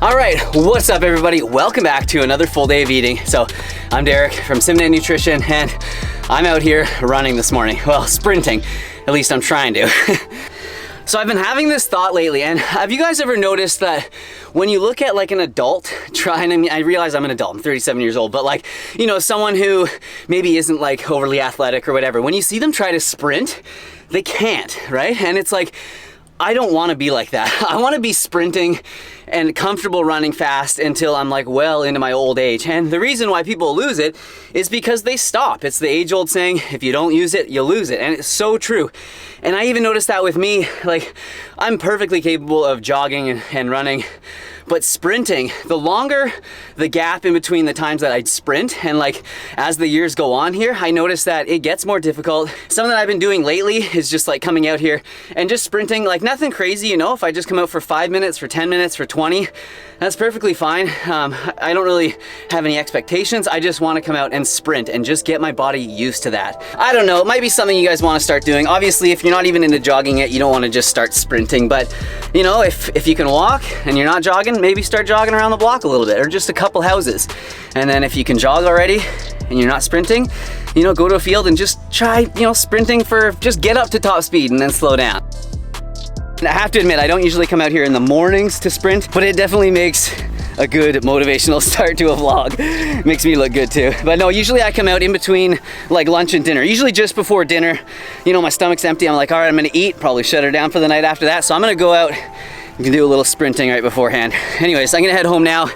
All right, what's up everybody? Welcome back to another full day of eating. So I'm Derek from Simnett Nutrition and I'm out here running this morning. Well, sprinting, at least I'm trying to. So I've been having this thought lately, and have you guys ever noticed that when you look at like an adult I realize I'm an adult, I'm 37 years old, but like, you know, someone who maybe isn't like overly athletic or whatever, when you see them try to sprint, they can't, right? And it's like, I don't want to be like that. I want to be sprinting and comfortable running fast until I'm like well into my old age. And the reason why people lose it is because they stop. It's the age old saying, if you don't use it, you lose it. And it's so true. And I even noticed that with me, like I'm perfectly capable of jogging and running, but sprinting, the longer the gap in between the times that I'd sprint and like as the years go on here, I notice that it gets more difficult. Something that I've been doing lately is just like coming out here and just sprinting, like nothing crazy, you know, if I just come out for 5 minutes, for 10 minutes, for 20, that's perfectly fine. I don't really have any expectations. I just want to come out and sprint and just get my body used to that. I don't know, it might be something you guys want to start doing. Obviously, if you're not even into jogging yet, you don't want to just start sprinting, but you know, if you can walk and you're not jogging, maybe start jogging around the block a little bit or just a couple houses. And then if you can jog already and you're not sprinting, you know, go to a field and just try, you know, sprinting for, just get up to top speed and then slow down. I have to admit, I don't usually come out here in the mornings to sprint, but it definitely makes a good motivational start to a vlog. Makes me look good too. But no, usually I come out in between like lunch and dinner, usually just before dinner. You know, my stomach's empty. I'm like, all right, I'm gonna eat, probably shut her down for the night after that. So I'm gonna go out and do a little sprinting right beforehand. Anyways, I'm gonna head home now,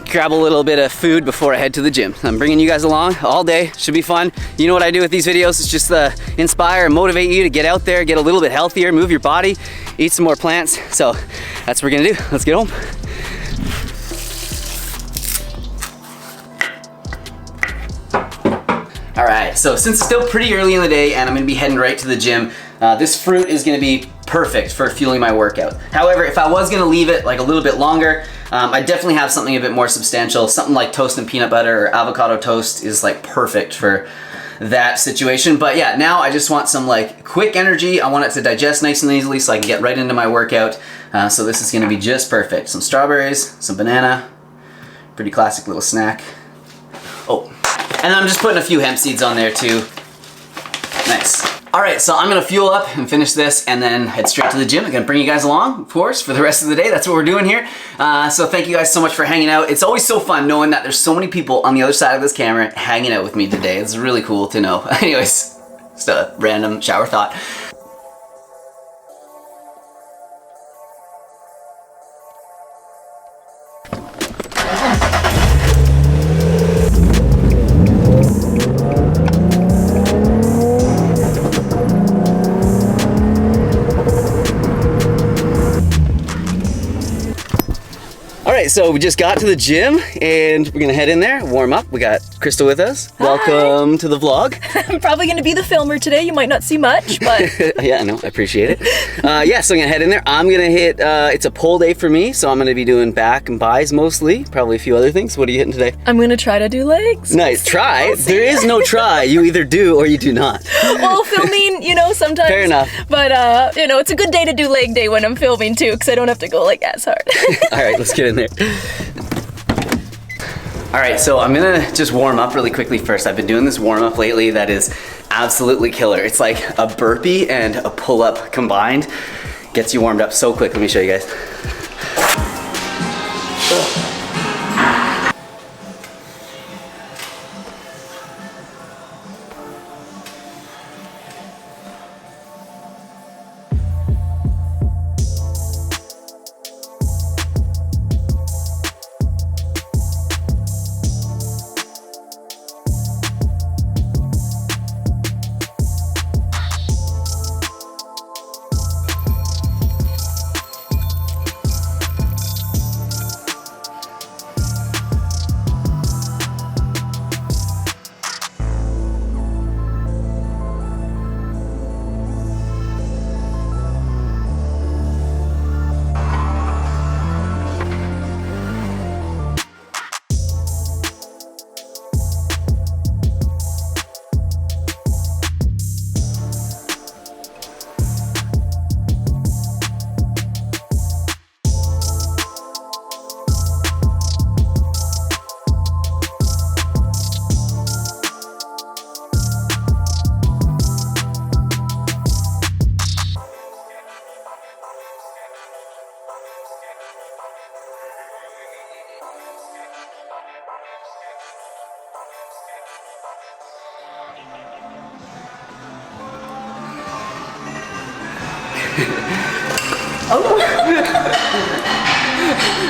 grab a little bit of food before I head to the gym. I'm bringing you guys along all day. Should be fun. You know what I do with these videos? It's just inspire and motivate you to get out there, get a little bit healthier, move your body, eat some more plants. So that's what we're gonna do. Let's get home. All right, so since it's still pretty early in the day and I'm gonna be heading right to the gym, this fruit is gonna be perfect for fueling my workout. However, if I was gonna leave it like a little bit longer, I definitely have something a bit more substantial. Something like toast and peanut butter or avocado toast is like perfect for that situation. But yeah, now I just want some like quick energy. I want it to digest nice and easily so I can get right into my workout. So this is gonna be just perfect. Some strawberries, some banana, pretty classic little snack. Oh, and I'm just putting a few hemp seeds on there too. Nice. All right, so I'm gonna fuel up and finish this and then head straight to the gym. I'm gonna bring you guys along, of course, for the rest of the day. That's what we're doing here. So thank you guys so much for hanging out. It's always so fun knowing that there's so many people on the other side of this camera hanging out with me today. It's really cool to know. Anyways, just a random shower thought. So we just got to the gym and we're gonna head in there, warm up. We got Crystal with us. Hi. Welcome to the vlog. I'm probably gonna be the filmer today. You might not see much, but yeah, no, I appreciate it. Yeah, so I'm gonna head in there. I'm gonna hit, it's a pull day for me, so I'm gonna be doing back and buys mostly, probably a few other things. What are you hitting today? I'm gonna try to do legs. Nice, try. There is no try. You either do or you do not. Well, filming, you know, sometimes. Fair enough. But, you know, it's a good day to do leg day when I'm filming too, because I don't have to go like as hard. All right, let's get in there. All right, so I'm gonna just warm up really quickly first. I've been doing this warm up lately that is absolutely killer. It's like a burpee and a pull up combined. Gets you warmed up so quick. Let me show you guys.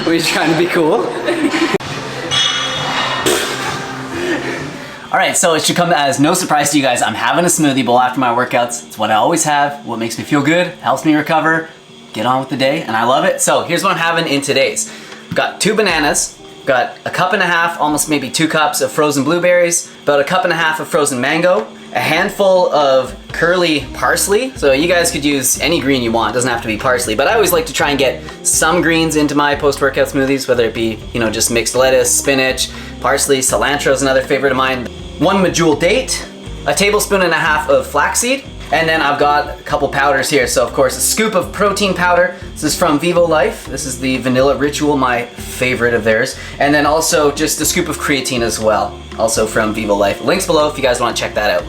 Were you trying to be cool? Alright, so it should come as no surprise to you guys. I'm having a smoothie bowl after my workouts. It's what I always have, what makes me feel good, helps me recover, get on with the day, and I love it. So here's what I'm having in today's. I've got 2 bananas, got a cup and a half, almost maybe 2 cups of frozen blueberries, about a cup and a half of frozen mango, a handful of curly parsley. So you guys could use any green you want, it doesn't have to be parsley, but I always like to try and get some greens into my post-workout smoothies, whether it be, you know, just mixed lettuce, spinach, parsley, cilantro is another favorite of mine. 1 medjool date, a tablespoon and a half of flaxseed, and then I've got a couple powders here. So of course a scoop of protein powder. This is from Vivo Life. This is the Vanilla Ritual, my favorite of theirs. And then also just a scoop of creatine as well, also from Vivo Life. Links below if you guys want to check that out.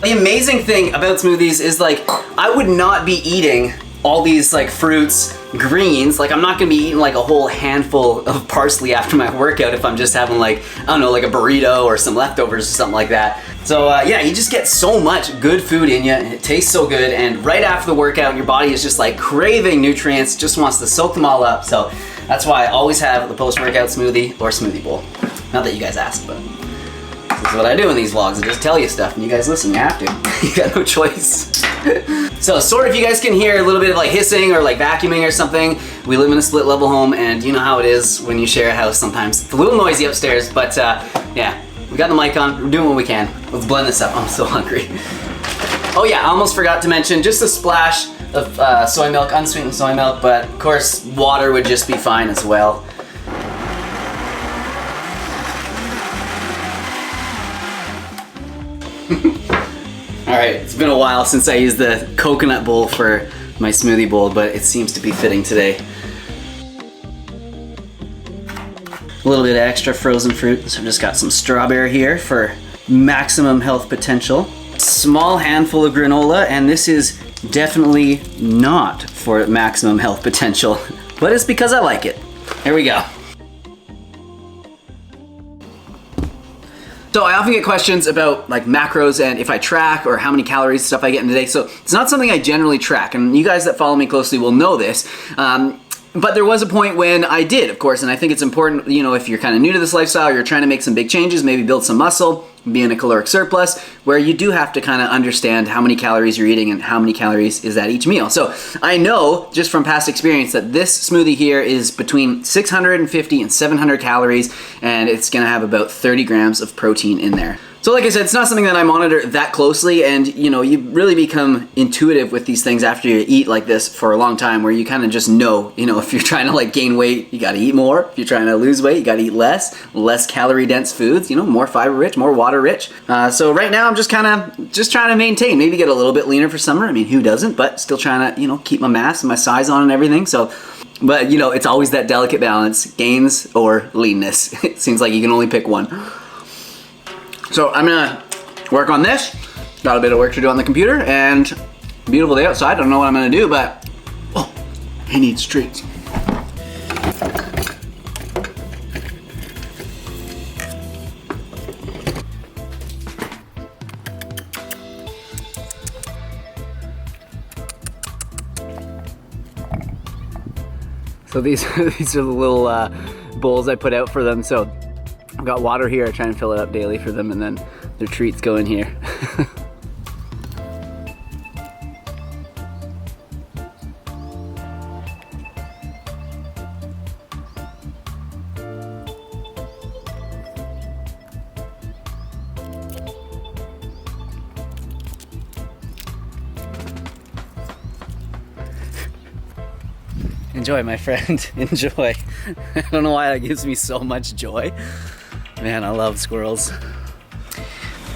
The amazing thing about smoothies is, like, I would not be eating all these like fruits, greens. Like, I'm not gonna be eating like a whole handful of parsley after my workout if I'm just having, like, I don't know, like a burrito or some leftovers or something like that. So yeah, you just get so much good food in you, and it tastes so good, and right after the workout your body is just like craving nutrients, just wants to soak them all up. So that's why I always have the post-workout smoothie or smoothie bowl. Not that you guys asked, but this is what I do in these vlogs. I just tell you stuff and you guys listen, you have to. You got no choice. So sort of, you guys can hear a little bit of like hissing or like vacuuming or something. We live in a split level home, and you know how it is when you share a house sometimes. It's a little noisy upstairs, but yeah, we got the mic on, we're doing what we can. Let's blend this up, I'm so hungry. Oh yeah, I almost forgot to mention just a splash of soy milk, unsweetened soy milk, but of course water would just be fine as well. Alright, it's been a while since I used the coconut bowl for my smoothie bowl, but it seems to be fitting today. A little bit of extra frozen fruit, so I've just got some strawberry here for maximum health potential. Small handful of granola, and this is definitely not for maximum health potential, but it's because I like it. Here we go. So I often get questions about like macros and if I track or how many calories stuff I get in a day. So it's not something I generally track, and you guys that follow me closely will know this. But there was a point when I did, of course, and I think it's important, you know, if you're kind of new to this lifestyle, you're trying to make some big changes, maybe build some muscle, be in a caloric surplus, where you do have to kind of understand how many calories you're eating and how many calories is at each meal. So I know just from past experience that this smoothie here is between 650 and 700 calories, and it's gonna have about 30 grams of protein in there. So like I said, it's not something that I monitor that closely, and you know, you really become intuitive with these things after you eat like this for a long time, where you kind of just know, you know, if you're trying to like gain weight, you gotta eat more. If you're trying to lose weight, you gotta eat less calorie dense foods, you know, more fiber rich, more water rich. So right now I'm just trying to maintain, maybe get a little bit leaner for summer. I mean, who doesn't? But still trying to, you know, keep my mass and my size on and everything. So, but you know, it's always that delicate balance, gains or leanness. It seems like you can only pick one. So I'm gonna work on this. Got a bit of work to do on the computer, and beautiful day outside. I don't know what I'm gonna do, but oh, he needs treats. So these are the little bowls I put out for them. So I've got water here, I try and fill it up daily for them, and then their treats go in here. Enjoy, my friend, enjoy. I don't know why that gives me so much joy. Man, I love squirrels.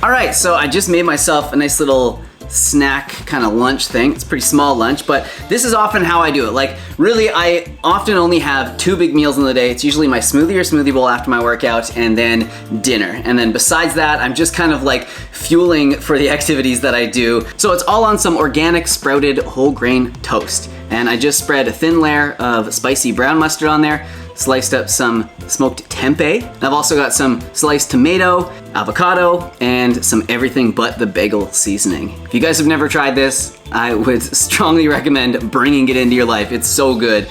All right, so I just made myself a nice little snack kind of lunch thing. It's a pretty small lunch, but this is often how I do it. Like really, I often only have 2 big meals in the day. It's usually my smoothie or smoothie bowl after my workout and then dinner. And then besides that, I'm just kind of like fueling for the activities that I do. So it's all on some organic sprouted whole grain toast. And I just spread a thin layer of spicy brown mustard on there, sliced up some smoked tempeh. I've also got some sliced tomato, avocado, and some everything but the bagel seasoning. If you guys have never tried this, I would strongly recommend bringing it into your life. It's so good.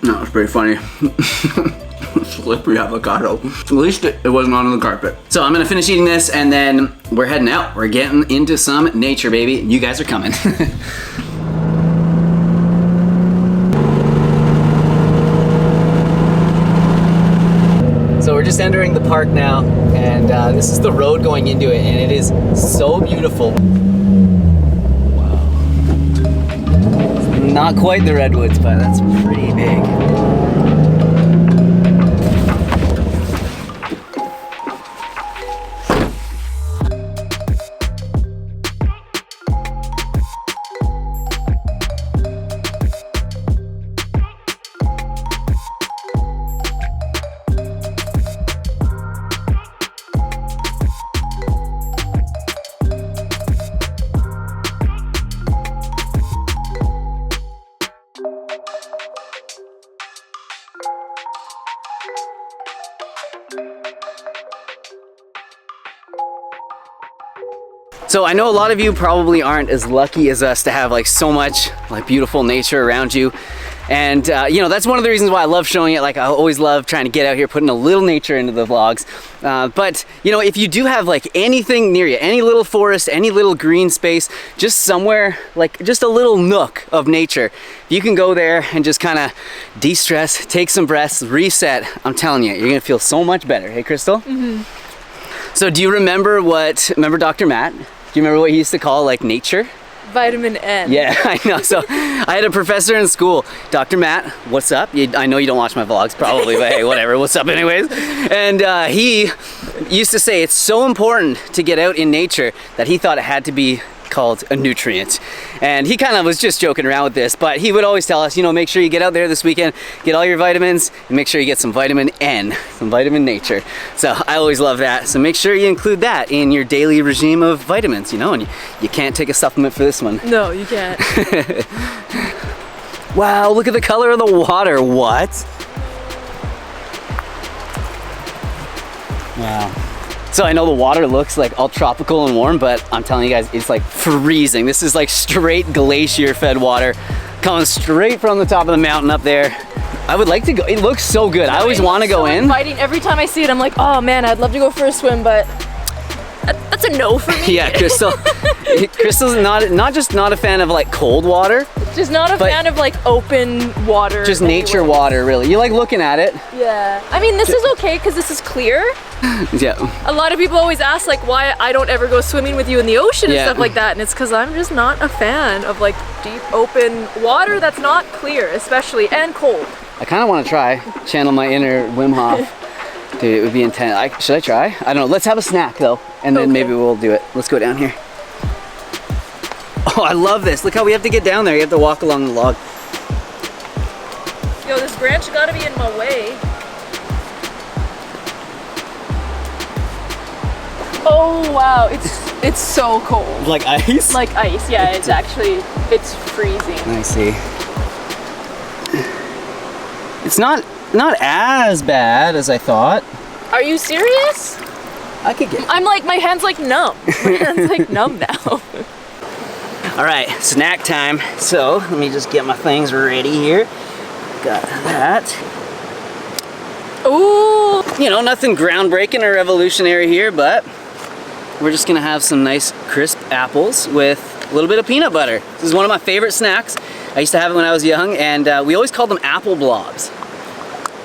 No, it's pretty funny. Slippery avocado. At least it wasn't on the carpet. So I'm gonna finish eating this and then we're heading out. We're getting into some nature, baby. You guys are coming. So we're just entering the park now, and this is the road going into it, and it is so beautiful. Wow. Not quite the redwoods, but that's pretty big. So I know a lot of you probably aren't as lucky as us to have like so much like beautiful nature around you. And you know, that's one of the reasons why I love showing it. Like I always love trying to get out here, putting a little nature into the vlogs. But you know, if you do have like anything near you, any little forest, any little green space, just somewhere, like just a little nook of nature, you can go there and just kind of de-stress, take some breaths, reset. I'm telling you, you're gonna feel so much better. Hey, Crystal? Mm-hmm. So do you remember Dr. Matt? Do you remember what he used to call like nature? Vitamin N. Yeah, I know. So I had a professor in school, Dr. Matt, what's up? I know you don't watch my vlogs probably, but hey, whatever, what's up anyways? And he used to say it's so important to get out in nature that he thought it had to be called a nutrient. And he kind of was just joking around with this, but he would always tell us, you know, make sure you get out there this weekend, get all your vitamins, and make sure you get some vitamin N, some vitamin nature. So I always love that. So make sure you include that in your daily regime of vitamins, you know, and you can't take a supplement for this one. No, you can't. Wow, look at the color of the water. What? Wow. So I know the water looks like all tropical and warm, but I'm telling you guys, it's like freezing. This is like straight glacier fed water coming straight from the top of the mountain up there. I would like to go. It looks so good. I always want to go in. Inviting. Every time I see it, I'm like, oh man, I'd love to go for a swim, but that's a no for me. Yeah, Crystal's not just not a fan of like cold water. Just not a fan of like open water. Just nature water, really. You like looking at it. Yeah. I mean, this is okay because this is clear. Yeah. A lot of people always ask like why I don't ever go swimming with you in the ocean and stuff like that, and it's because I'm just not a fan of like deep open water that's not clear, especially, and cold. I kind of want to try, channel my inner Wim Hof. Dude, it would be intense. Should I try? I don't know. Let's have a snack though, and then maybe we'll do it. Let's go down here. Oh, I love this. Look how we have to get down there. You have to walk along the log. Yo, this branch gotta be in my way. Oh wow, it's so cold. Like ice? Like ice, yeah, it's freezing. I see. It's not as bad as I thought. Are you serious? I could get. I'm like, my hand's like numb. My hand's like numb now. All right, snack time. So let me just get my things ready here. Got that. Ooh. You know, nothing groundbreaking or revolutionary here, but we're just gonna have some nice crisp apples with a little bit of peanut butter. This is one of my favorite snacks. I used to have it when I was young, and we always called them apple blobs.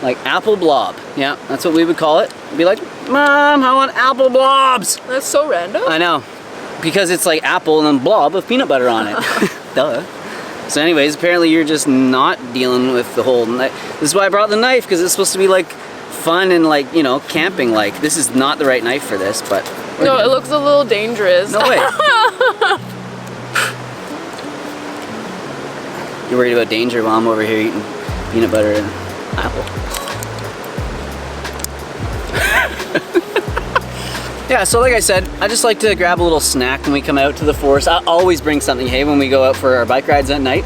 Like apple blob. Yeah, that's what we would call it. Be like, Mom, I want apple blobs. That's so random. I know. Because it's like apple and then blob of peanut butter on it. Duh. So anyways, apparently you're just not dealing with the whole knife. This is why I brought the knife, because it's supposed to be like fun and like, you know, camping like. This is not the right knife for this, but. No, it looks a little dangerous. No way. You're worried about danger while I'm over here eating peanut butter and apple. Yeah, so like I said, I just like to grab a little snack when we come out to the forest. I always bring something, hey, when we go out for our bike rides at night.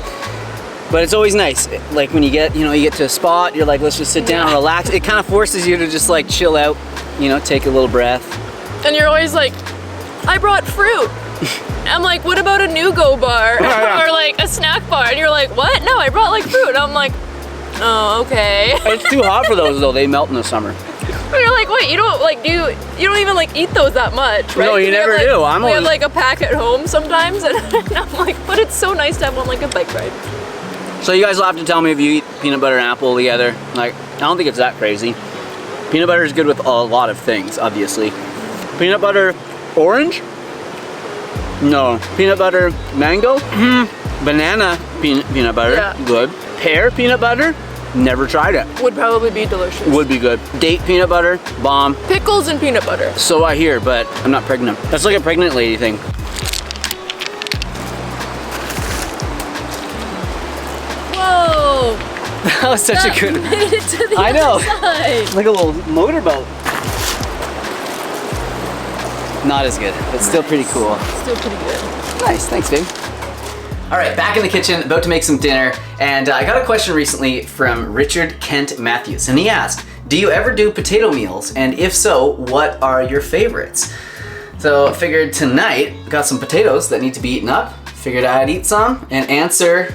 But it's always nice, like when you get, you know, you get to a spot, you're like, let's just sit down, relax. It kind of forces you to just like chill out, you know, take a little breath. And you're always like, I brought fruit. I'm like, what about a Nugo bar? Or like a snack bar? And you're like, what? No, I brought like fruit. I'm like, oh, okay. It's too hot for those though, they melt in the summer. But you're like, wait, you don't like you don't even like eat those that much, right? No, you never do. We have like a pack at home sometimes, and I'm like, but it's so nice to have one like a bike ride. So you guys will have to tell me if you eat peanut butter and apple together. Like, I don't think it's that crazy. Peanut butter is good with a lot of things, obviously. Peanut butter orange? No. Peanut butter mango? Banana peanut butter, good. Pear peanut butter? Never tried it. Would probably be delicious. Would be good. Date peanut butter, bomb. Pickles and peanut butter. So I hear, but I'm not pregnant. That's like a pregnant lady thing. Whoa! That was such a good. Made it to the I know. other side. It's like a little motorboat. Not as good, but still pretty cool. Still pretty good. Nice, thanks, babe. All right, back in the kitchen, about to make some dinner, and I got a question recently from Richard Kent Matthews, and he asked, do you ever do potato meals? And if so, what are your favorites? So I figured tonight, got some potatoes that need to be eaten up, figured I'd eat some and answer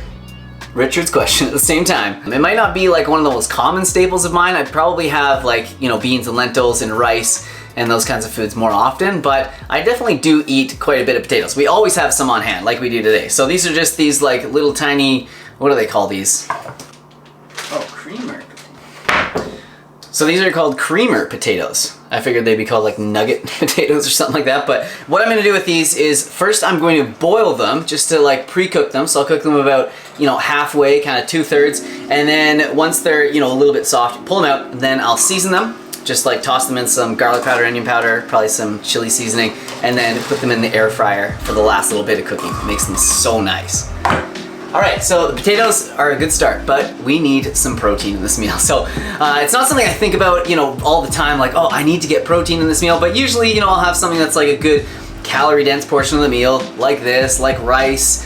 Richard's question at the same time. It might not be like one of the most common staples of mine. I'd probably have like, you know, beans and lentils and rice and those kinds of foods more often, but I definitely do eat quite a bit of potatoes. We always have some on hand, like we do today. So these are just these like little tiny, what do they call these? Oh, creamer. So these are called creamer potatoes. I figured they'd be called like nugget potatoes or something like that, but what I'm gonna do with these is first I'm going to boil them just to like pre-cook them. So I'll cook them about, you know, halfway, kind of 2/3, and then once they're, you know, a little bit soft, pull them out, and then I'll season them. Just like toss them in some garlic powder, onion powder, probably some chili seasoning, and then put them in the air fryer for the last little bit of cooking. It makes them so nice. All right, so the potatoes are a good start, but we need some protein in this meal. So it's not something I think about, you know, all the time, like, oh, I need to get protein in this meal, but usually, you know, I'll have something that's like a good calorie dense portion of the meal, like this, like rice,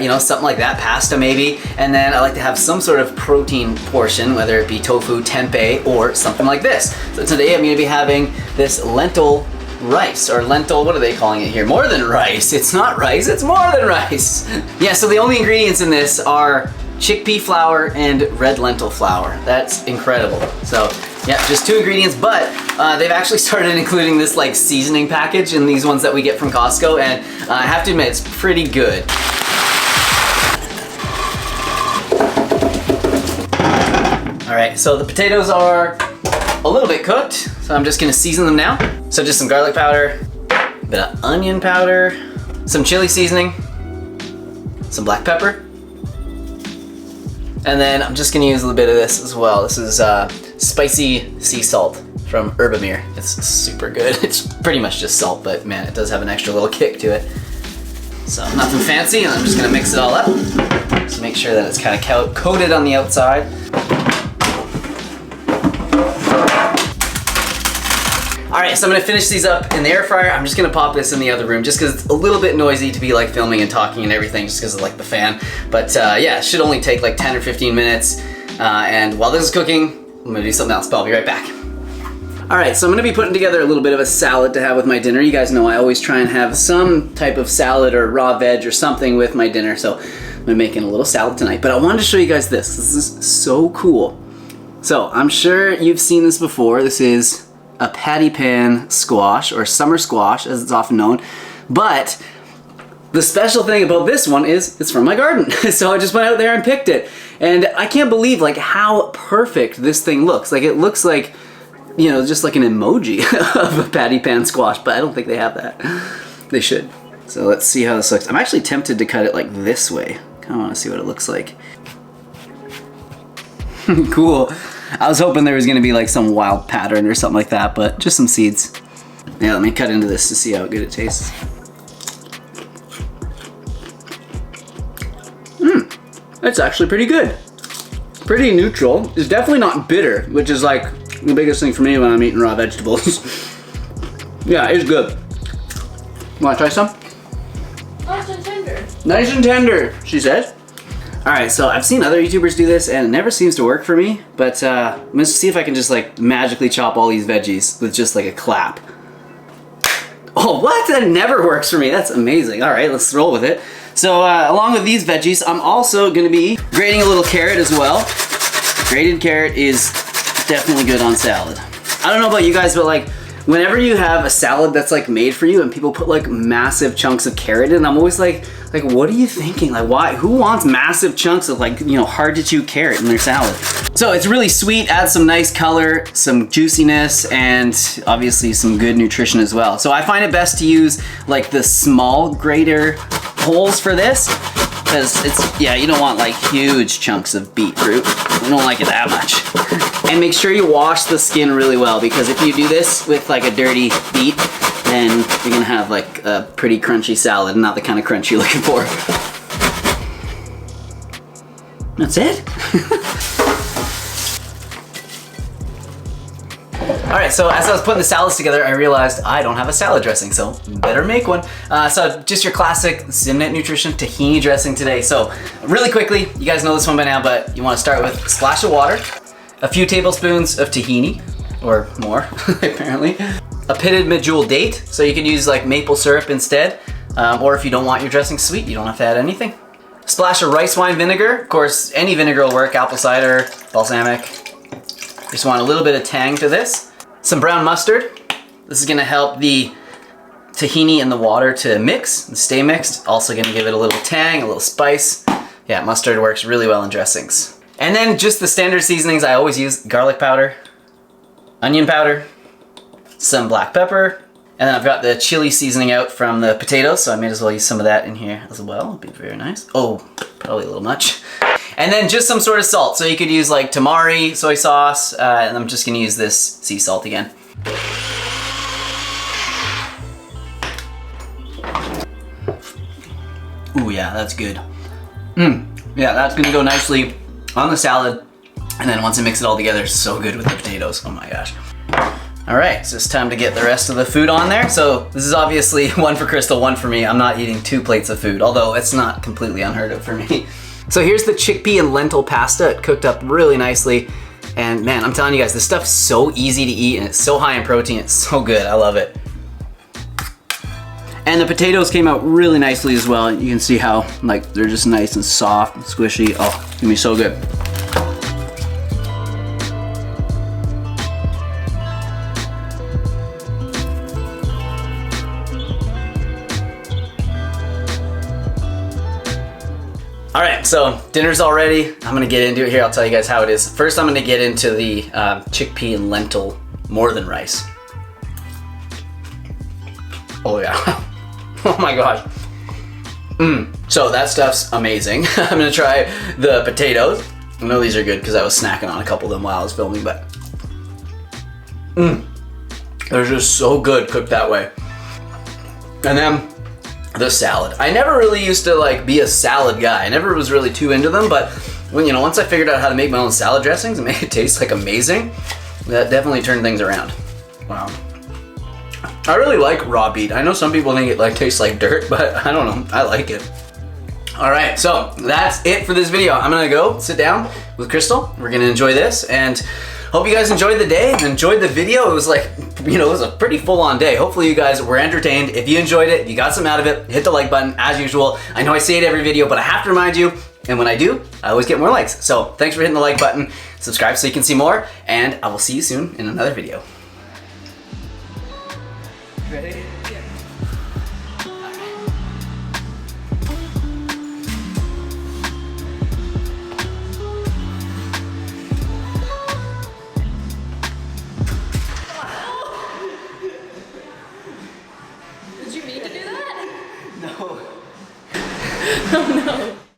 you know, something like that, pasta maybe, and then I like to have some sort of protein portion, whether it be tofu, tempeh, or something like this. So today I'm going to be having this lentil rice, or lentil, what are they calling it here? More than rice. It's not rice, it's more than rice. Yeah, so the only ingredients in this are chickpea flour and red lentil flour. That's incredible. So yeah, just 2 ingredients, but they've actually started including this like seasoning package in these ones that we get from Costco, and I have to admit, it's pretty good. All right, so the potatoes are a little bit cooked, so I'm just gonna season them now. So just some garlic powder, a bit of onion powder, some chili seasoning, some black pepper, and then I'm just gonna use a little bit of this as well. This is spicy sea salt from Herbamere. It's super good. It's pretty much just salt, but man, it does have an extra little kick to it. So nothing fancy, and I'm just gonna mix it all up. Just make sure that it's kind of coated on the outside. All right, so I'm gonna finish these up in the air fryer. I'm just gonna pop this in the other room just because it's a little bit noisy to be like filming and talking and everything just because of like the fan. But yeah, it should only take like 10 or 15 minutes. And while this is cooking, I'm gonna do something else, but I'll be right back. All right, so I'm gonna be putting together a little bit of a salad to have with my dinner. You guys know I always try and have some type of salad or raw veg or something with my dinner. So I'm making a little salad tonight, but I wanted to show you guys this. This is so cool. So I'm sure you've seen this before. This is a patty pan squash, or summer squash as it's often known, but the special thing about this one is it's from my garden. So I just went out there and picked it, and I can't believe like how perfect this thing looks. Like it looks like, you know, just like an emoji of a patty pan squash, but I don't think they have that. They should. So let's see how this looks. I'm actually tempted to cut it like this way. Kind of want to see what it looks like. Cool. I was hoping there was gonna be like some wild pattern or something like that, but just some seeds. Yeah, let me cut into this to see how good it tastes. It's actually pretty good. Pretty neutral. It's definitely not bitter, which is like the biggest thing for me when I'm eating raw vegetables. Yeah, it's good. Wanna try some? Nice and tender. Nice and tender, she says. All right, so I've seen other YouTubers do this and it never seems to work for me, but I'm gonna see if I can just like magically chop all these veggies with just like a clap. Oh, what? That never works for me. That's amazing. All right, let's roll with it. So along with these veggies, I'm also gonna be grating a little carrot as well. Grated carrot is definitely good on salad. I don't know about you guys, but like whenever you have a salad that's like made for you and people put like massive chunks of carrot in, I'm always like, what are you thinking? Like why, who wants massive chunks of like, you know, hard to chew carrot in their salad? So it's really sweet, adds some nice color, some juiciness, and obviously some good nutrition as well. So I find it best to use like the small grater holes for this, because it's, yeah, you don't want like huge chunks of beetroot. We don't like it that much. And make sure you wash the skin really well, because if you do this with like a dirty beet, then you're gonna have like a pretty crunchy salad, not the kind of crunch you're looking for. That's it. All right, so as I was putting the salads together, I realized I don't have a salad dressing, so better make one. So just your classic Simnett Nutrition tahini dressing today. So really quickly, you guys know this one by now, but you wanna start with a splash of water, a few tablespoons of tahini, or more, apparently. A pitted medjool date, so you can use like maple syrup instead, or if you don't want your dressing sweet, you don't have to add anything. A splash of rice wine vinegar, of course, any vinegar will work, apple cider, balsamic. Just want a little bit of tang to this. Some brown mustard. This is gonna help the tahini and the water to mix and stay mixed. Also gonna give it a little tang, a little spice. Yeah, mustard works really well in dressings. And then just the standard seasonings I always use: garlic powder, onion powder, some black pepper, and then I've got the chili seasoning out from the potatoes, so I may as well use some of that in here as well. It'll be very nice. Oh, probably a little much. And then just some sort of salt. So you could use like tamari, soy sauce, and I'm just gonna use this sea salt again. Ooh, yeah, that's good. Yeah, that's gonna go nicely on the salad. And then once I mix it all together, it's so good with the potatoes. Oh my gosh. All right, so it's time to get the rest of the food on there. So this is obviously one for Crystal, one for me. I'm not eating 2 plates of food, although it's not completely unheard of for me. So here's the chickpea and lentil pasta. It cooked up really nicely. And man, I'm telling you guys, this stuff's so easy to eat and it's so high in protein. It's so good, I love it. And the potatoes came out really nicely as well. You can see how like they're just nice and soft and squishy. Oh, it's gonna be so good. All right, so dinner's all ready. I'm gonna get into it here. I'll tell you guys how it is. First, I'm gonna get into the chickpea and lentil more than rice. Oh yeah, oh my gosh. So that stuff's amazing. I'm gonna try the potatoes. I know these are good because I was snacking on a couple of them while I was filming, but they're just so good cooked that way. And then the salad. I never really used to like be a salad guy. I never was really too into them, but when, you know, once I figured out how to make my own salad dressings and make it taste like amazing, that definitely turned things around. Wow. I really like raw beet. I know some people think it like tastes like dirt, but I don't know, I like it. All right, so that's it for this video. I'm gonna go sit down with Crystal. We're gonna enjoy this, and hope you guys enjoyed the day and enjoyed the video. It was like, you know, it was a pretty full-on day. Hopefully you guys were entertained. If you enjoyed it, if you got some out of it, hit the like button as usual. I know I say it every video, but I have to remind you, and when I do, I always get more likes. So thanks for hitting the like button, subscribe so you can see more, and I will see you soon in another video. Ready? Did you mean to do that? No.